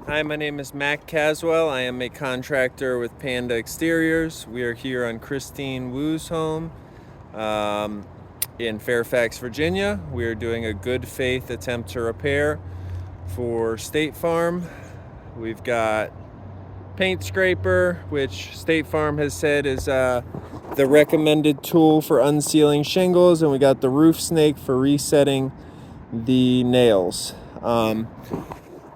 Hi, my name is Mac Caswell. I am a contractor with Panda Exteriors. We are here on Christine Wu's home in Fairfax, Virginia. We are doing a good faith attempt to repair for State Farm. We've got paint scraper, which State Farm has said is the recommended tool for unsealing shingles, and we got the roof snake for resetting the nails.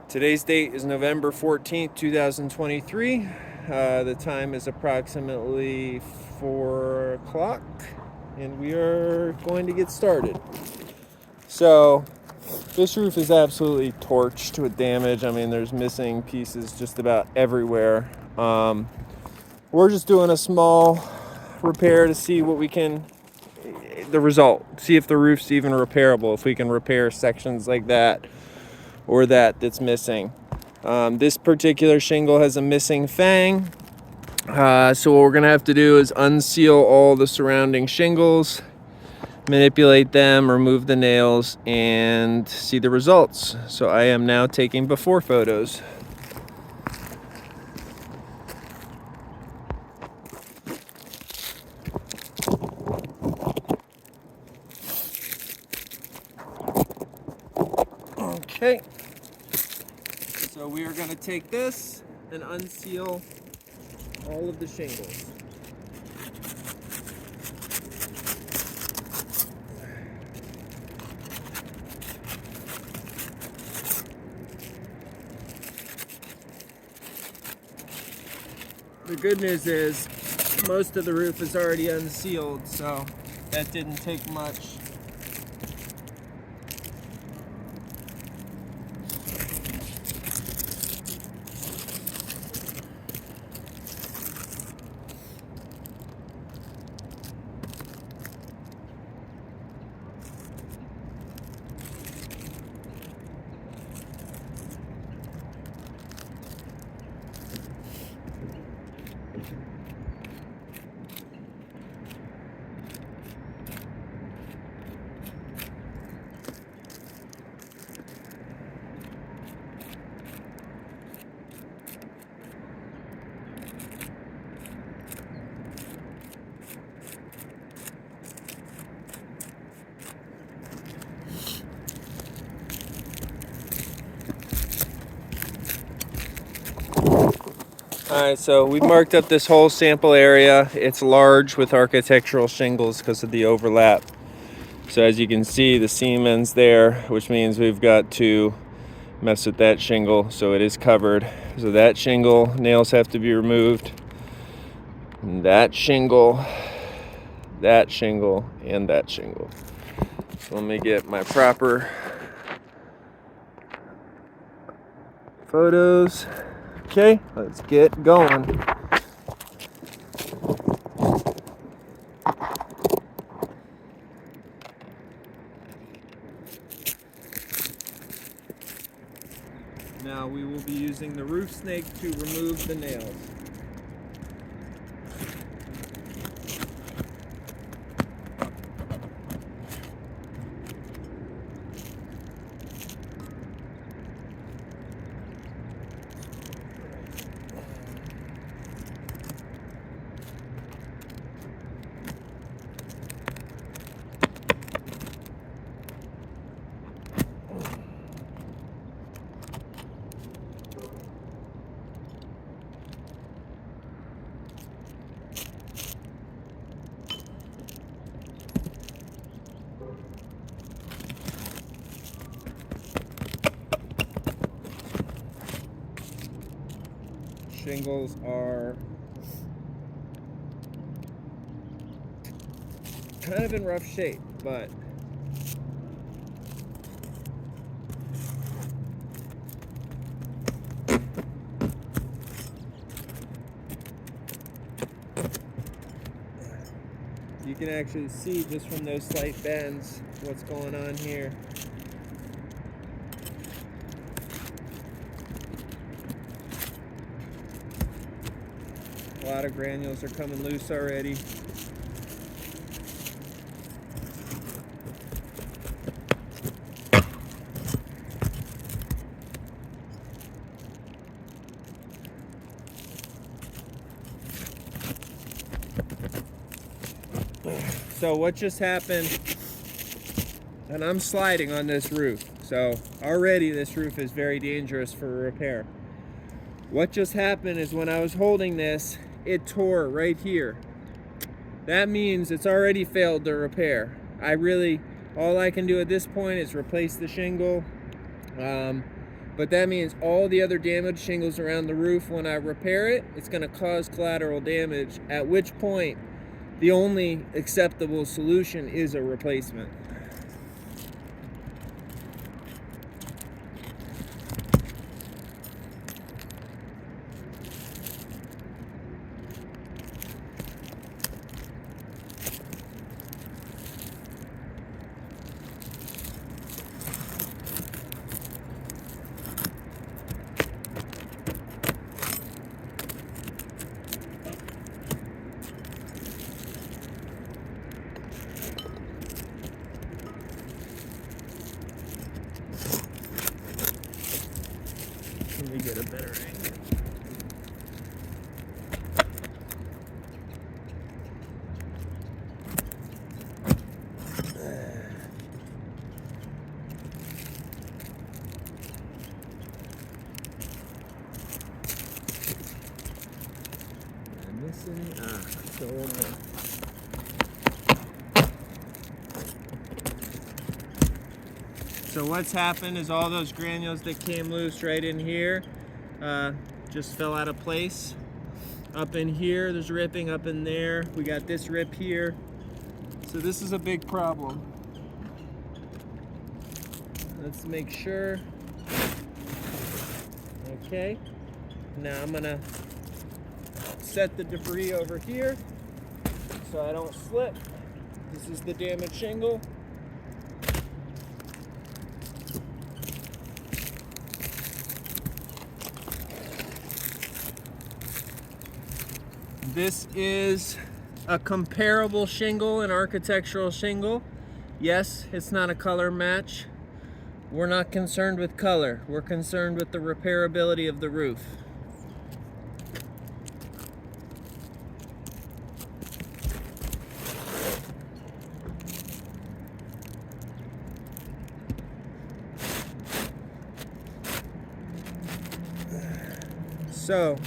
Today's date is November 14th, 2023. The time is approximately 4 o'clock, and we are going to get started. So, this roof is absolutely torched with damage. I mean, there's missing pieces just about everywhere. We're just doing a small repair to see what we can, the result, see if the roof's even repairable, if we can repair sections like that or that's missing. This particular shingle has a missing fang. So what we're gonna have to do is unseal all the surrounding shingles, manipulate them, remove the nails, and see the results. So I am now taking before photos. Okay. So we are gonna take this and unseal all of the shingles. The good news is most of the roof is already unsealed, so that didn't take much. Alright, so we've marked up this whole sample area. It's large with architectural shingles because of the overlap. So as you can see, the seam ends there, which means we've got to mess with that shingle, so it is covered. So that shingle, nails have to be removed. That shingle, and that shingle. So let me get my proper photos. Okay, let's get going. Now we will be using the roof snake to remove the nails. Shingles are kind of in rough shape, but you can actually see just from those slight bends what's going on here. A lot of granules are coming loose already. So what just happened, and I'm sliding on this roof, so already this roof is very dangerous for repair. What just happened is when I was holding this, it tore right here. That means it's already failed to repair. All I can do at this point is replace the shingle. But that means all the other damaged shingles around the roof, when I repair it, it's gonna cause collateral damage, at which point the only acceptable solution is a replacement. Let me get a better angle. I'm missing. So So what's happened is all those granules that came loose right in here just fell out of place. Up in here, there's ripping. Up in there, we got this rip here. So this is a big problem. Let's make sure. Okay. Now I'm gonna set the debris over here so I don't slip. This is the damaged shingle. This is a comparable shingle, an architectural shingle. Yes, it's not a color match. We're not concerned with color. We're concerned with the repairability of the roof. So,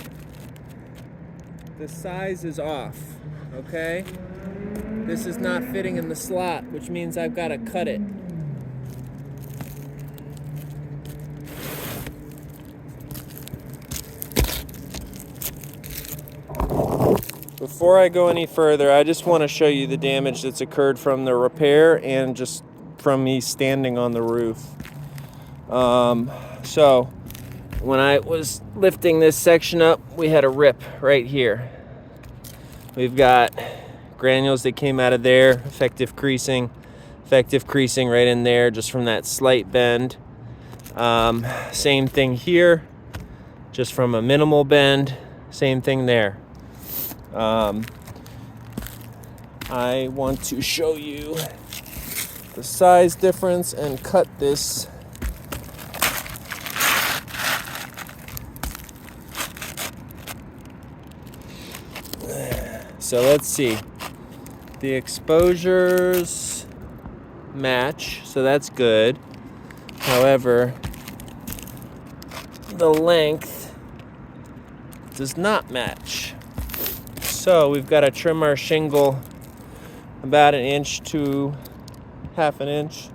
the size is off, okay? This is not fitting in the slot, which means I've got to cut it. Before I go any further, I just want to show you the damage that's occurred from the repair and just from me standing on the roof. So, when I was lifting this section up, we had a rip right here. We've got granules that came out of there, effective creasing right in there just from that slight bend. Same thing here, just from a minimal bend, same thing there. I want to show you the size difference and cut this. So let's see. The exposures match, so that's good. However, the length does not match. So we've got to trim our shingle about 1 inch to 1/2 inch.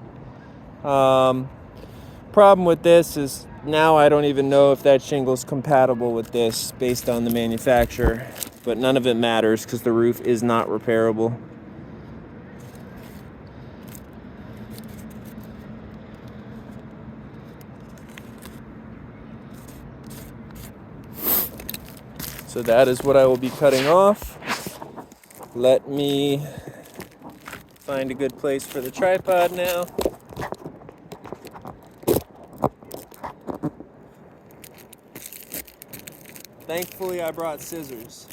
Problem with this is now I don't even know if that shingle is compatible with this based on the manufacturer. But none of it matters because the roof is not repairable. So that is what I will be cutting off. Let me find a good place for the tripod now. Thankfully, I brought scissors.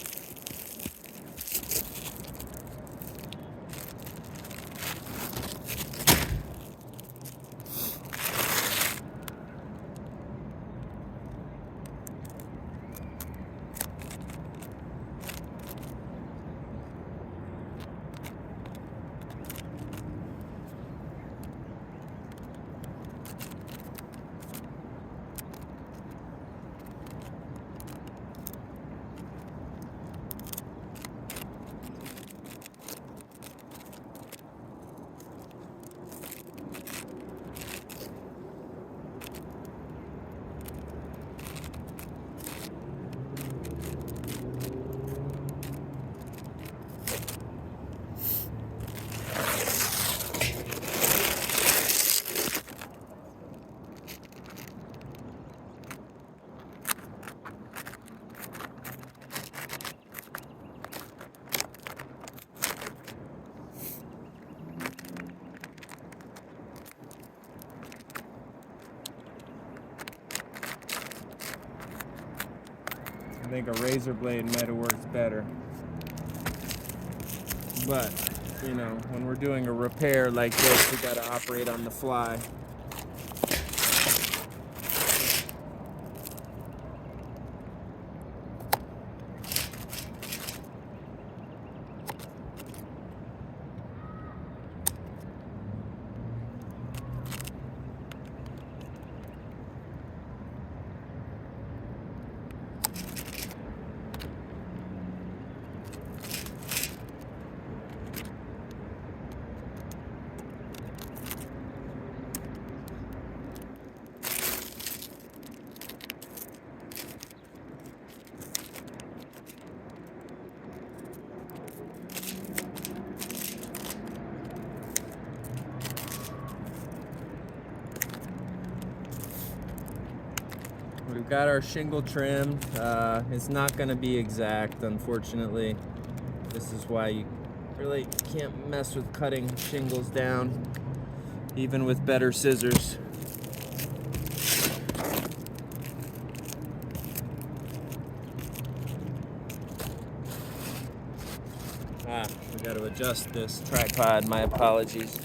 think a razor blade might have worked better. But, you know, when we're doing a repair like this, we gotta operate on the fly. We've got our shingle trimmed. It's not going to be exact, unfortunately. This is why you really can't mess with cutting shingles down, even with better scissors. We got to adjust this tripod. My apologies.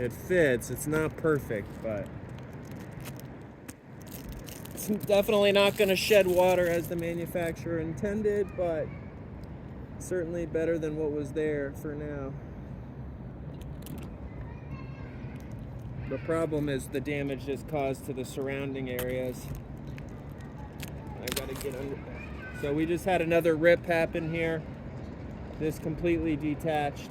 It fits. It's not perfect, but it's definitely not going to shed water as the manufacturer intended, but certainly better than what was there for now. The problem is the damage is caused to the surrounding areas. I gotta get under. So we just had another rip happen here. This completely detached.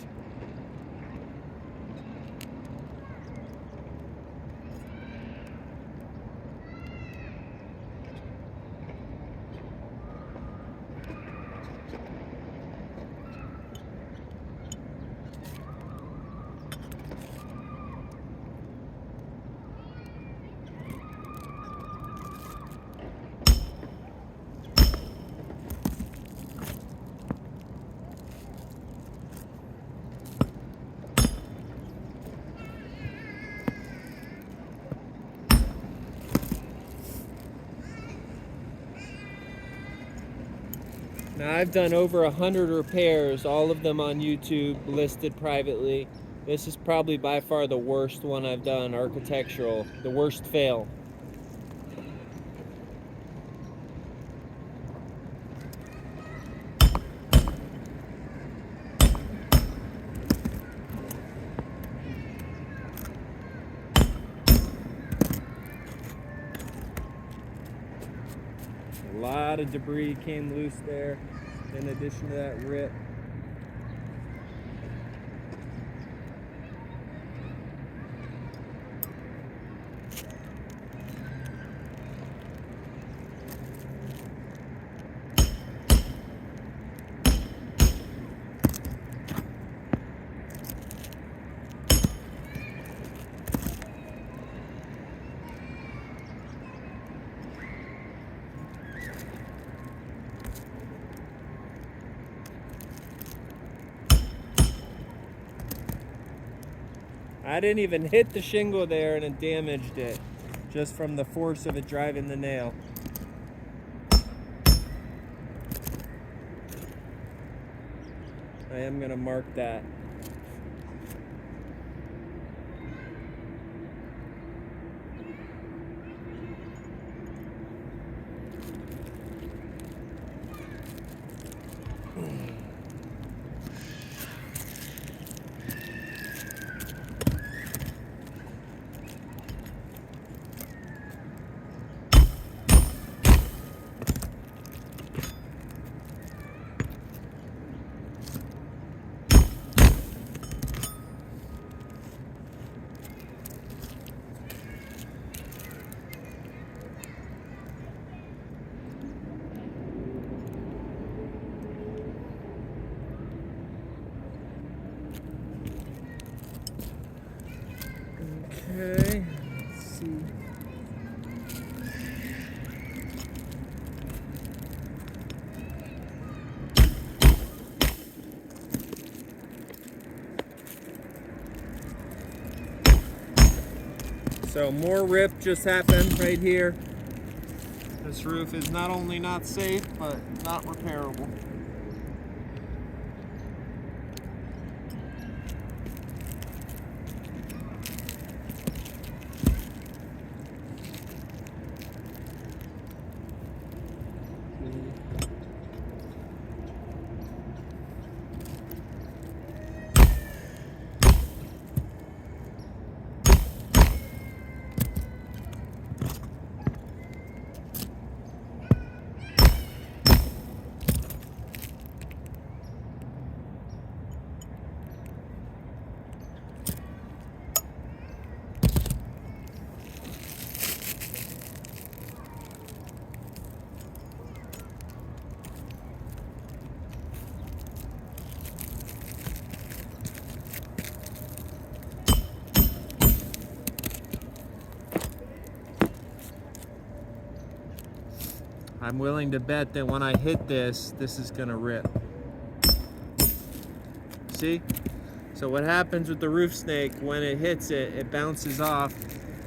Now I've done over 100 repairs, all of them on YouTube, listed privately. This is probably by far the worst one I've done, architectural, the worst fail. A lot of debris came loose there, in addition to that rip. I didn't even hit the shingle there and it damaged it, just from the force of it driving the nail. I am going to mark that. Okay, let's see. So more rip just happened right here. This roof is not only not safe, but not repairable. I'm willing to bet that when I hit this, this is gonna rip. See? So what happens with the roof snake, when it hits it, it bounces off,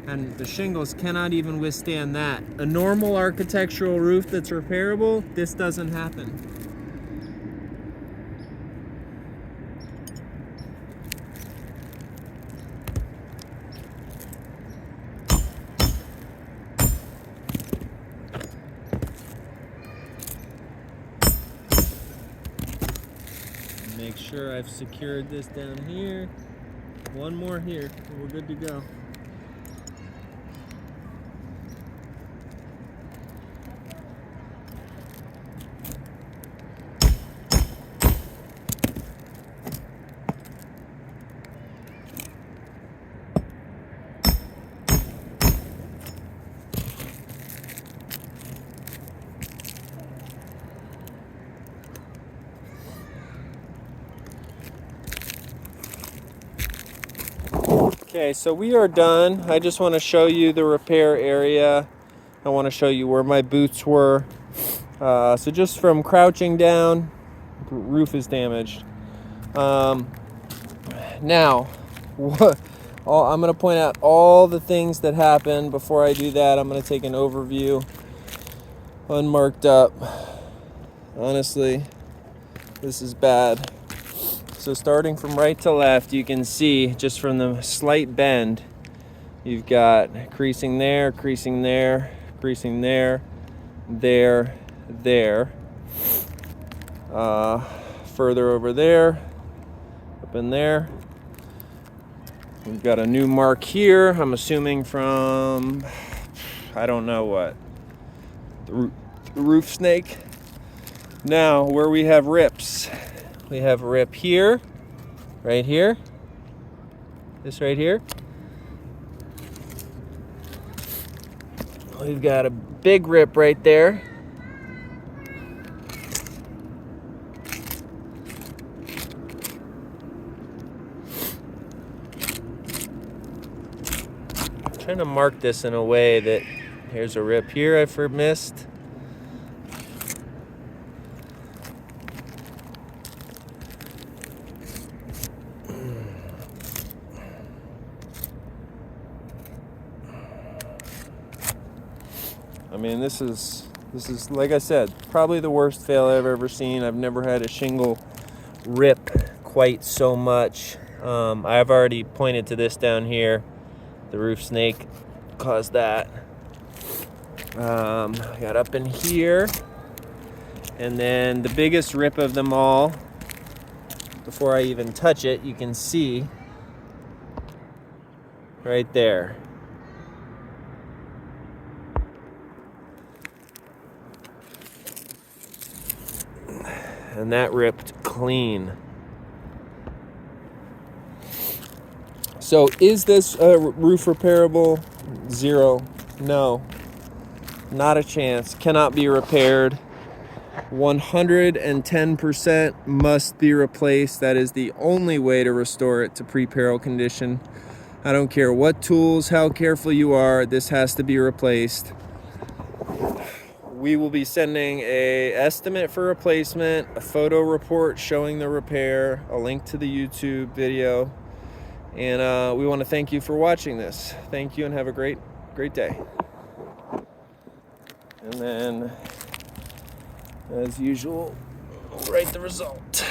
and the shingles cannot even withstand that. A normal architectural roof that's repairable, this doesn't happen. Make sure I've secured this down here. One more here, and we're good to go. Okay, so we are done. I just want to show you the repair area. I want to show you where my boots were. So just from crouching down, roof is damaged. Now, I'm going to point out all the things that happened. Before I do that, I'm going to take an overview, unmarked up. Honestly, this is bad. So starting from right to left, you can see just from the slight bend, you've got creasing there, creasing there, creasing there, there. Further over there, up in there. We've got a new mark here, I'm assuming from, I don't know what, the roof snake. Now, where we have rips. We have a rip here, right here, this right here. We've got a big rip right there. I'm trying to mark this in a way that, here's a rip here I've missed. I mean, this is like I said, probably the worst fail I've ever seen. I've never had a shingle rip quite so much. I've already pointed to this down here. The roof snake caused that. I got up in here, and then the biggest rip of them all, before I even touch it, you can see right there. And that ripped clean. So is this roof repairable? Zero. No. Not a chance. Cannot be repaired. 110% must be replaced. That is the only way to restore it to pre-peril condition. I don't care what tools, how careful you are, this has to be replaced. We will be sending a estimate for replacement, a photo report showing the repair, a link to the YouTube video, and we want to thank you for watching this. Thank you and have a great day. And then, as usual, we'll write the result.